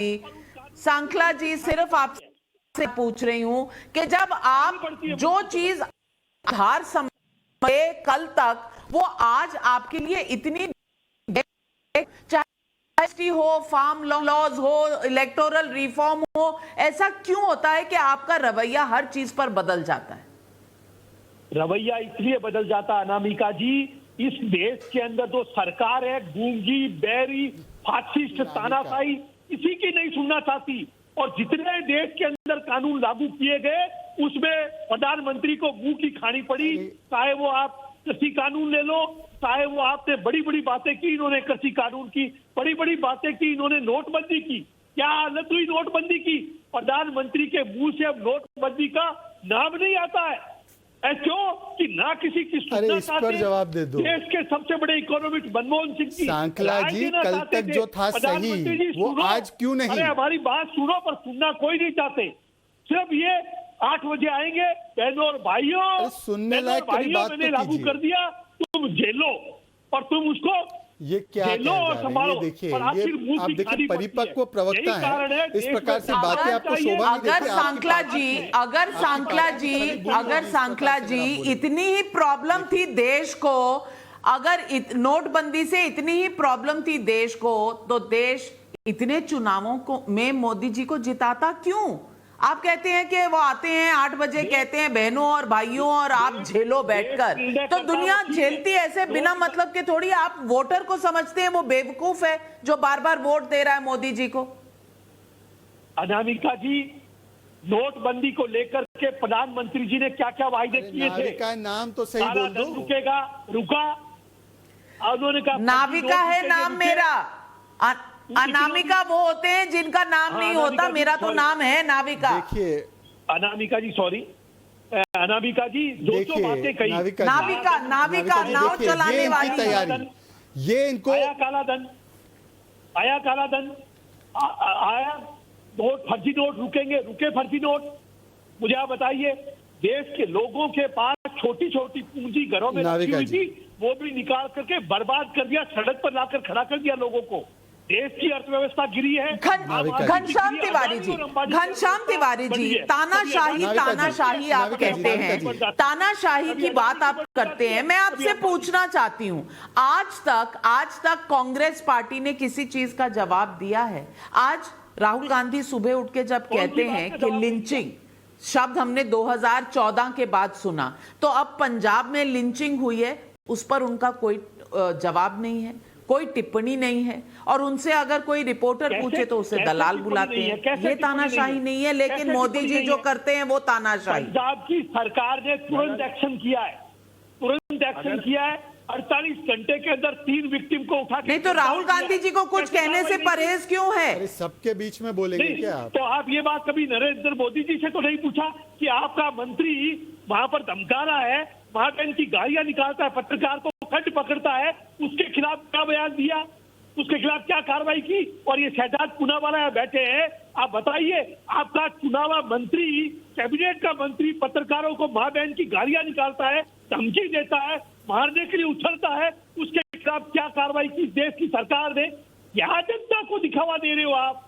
सांखला जी, सिर्फ आपसे पूछ रही हूं कि जब आप जो चीज आधार समय कल तक वो आज आपके लिए इतनी, चाहे हो, फार्म लॉज हो, इलेक्टोरल रिफॉर्म हो, ऐसा क्यों होता है कि आपका रवैया हर चीज पर बदल जाता है? रवैया इसलिए बदल जाता है अनामिका जी, इस देश के अंदर जो सरकार है गूंगी, बैरी, फासिस्ट, तानाशाही किसी की नहीं सुनना चाहती। और जितने देश के अंदर कानून लागू किए गए उसमें प्रधानमंत्री को मुंह की खानी पड़ी। चाहे वो आप कृषि कानून ले लो, चाहे वो आपने बड़ी बड़ी बातें की, इन्होंने कृषि कानून की, बड़ी बड़ी बातें की, इन्होंने नोटबंदी की। क्या हालत हुई नोटबंदी की? प्रधानमंत्री के मुंह से अब नोटबंदी का नाम नहीं आता है। क्यों कि ना किसी की अरे इस पर जवाब दे दो। देश के सबसे बड़े इकोनॉमिस्ट मनमोहन सिंह जी, सांखला जी, कल तक जो था सही वो आज क्यों नहीं? अरे हमारी बात सुनो, पर सुनना कोई नहीं चाहते। सिर्फ ये 8 बजे आएंगे, बहनों और भाइयों, सुनने लायक कभी बात मैंने लागू कर दिया, तुम झेलो और तुम उसको ये क्या कह रहे हैं? ये देखिए, ये आप देखिए परिपक्व प्रवक्ता है, इस प्रकार से बातें आपको शोभा नहीं देती। अगर सांखला जी इतनी ही प्रॉब्लम थी देश को, अगर नोटबंदी से इतनी ही प्रॉब्लम थी देश को, तो देश इतने चुनावों को में मोदी जी को जिताता क्यों? आप कहते हैं कि वो आते हैं 8 बजे, कहते हैं बहनों और भाइयों और आप झेलो बैठकर, तो दुनिया झेलती ऐसे बिना मतलब के थोड़ी। आप वोटर को समझते हैं वो बेवकूफ है जो बार बार वोट दे रहा है मोदी जी को। अनामिका जी, नोटबंदी को लेकर के प्रधानमंत्री जी ने क्या क्या वायदे किए थे? नाविका नाम तो सही बोल दो। रुकेगा, रुका। उन्होंने कहा नाविका है नाम मेरा। अनामिका वो होते हैं जिनका नाम नहीं होता, मेरा तो नाम है नाविका। देखिए अनामिका जी, सॉरी अनामिका जी, जो बातें कही, नाविका नाव चलाने वाली तैयारी, ये इनको आया काला धन, आया नोट, फर्जी नोट रुकेंगे, रुके फर्जी नोट। मुझे आप बताइए, देश के लोगों के पास छोटी छोटी पूंजी घरों में रखी हुई थी, वो भी निकाल करके बर्बाद कर दिया, सड़क पर लाकर खड़ा कर दिया लोगों को। देश की अर्थव्यवस्था गिरी है। घनश्याम तिवारी जी, तानाशाही आप कहते हैं, तानाशाही की बात आप करते हैं। मैं आपसे पूछना चाहती हूं, आज तक कांग्रेस पार्टी ने किसी चीज का जवाब दिया है? आज राहुल गांधी सुबह उठ के जब कहते हैं कि लिंचिंग शब्द हमने 2014 के बाद सुना, तो अब पंजाब में लिंचिंग हुई है, उस पर उनका कोई जवाब नहीं है, कोई टिप्पणी नहीं है, और उनसे अगर कोई रिपोर्टर पूछे तो उसे दलाल बुलाते हैं। ये तानाशाही नहीं है, लेकिन मोदी जी जो करते हैं वो तानाशाही। पंजाब की सरकार ने तुरंत एक्शन किया है, 48 घंटे के अंदर 3 विक्टिम को उठा के। नहीं तो राहुल गांधी जी को कुछ कहने से परहेज क्यों है? अरे सबके बीच में बोलेंगे क्या आप? तो आप ये बात कभी नरेंद्र मोदी जी से तो नहीं पूछा कि आपका मंत्री वहां पर धमका रहा है, वहां पर इनकी गाड़ियां निकालता है, पत्रकार को खंड पकड़ता है, उसके खिलाफ क्या बयान दिया, उसके खिलाफ क्या कार्रवाई की? और ये शहजाद पूनावाला बैठे हैं, आप बताइए, आपका चुनावा मंत्री, कैबिनेट का मंत्री पत्रकारों को मां बहन की गाड़ियां निकालता है, धमकी देता है, मारने के लिए उछलता है, उसके खिलाफ क्या कार्रवाई की देश की सरकार ने? यहां जनता को दिखावा दे रहे हो आप।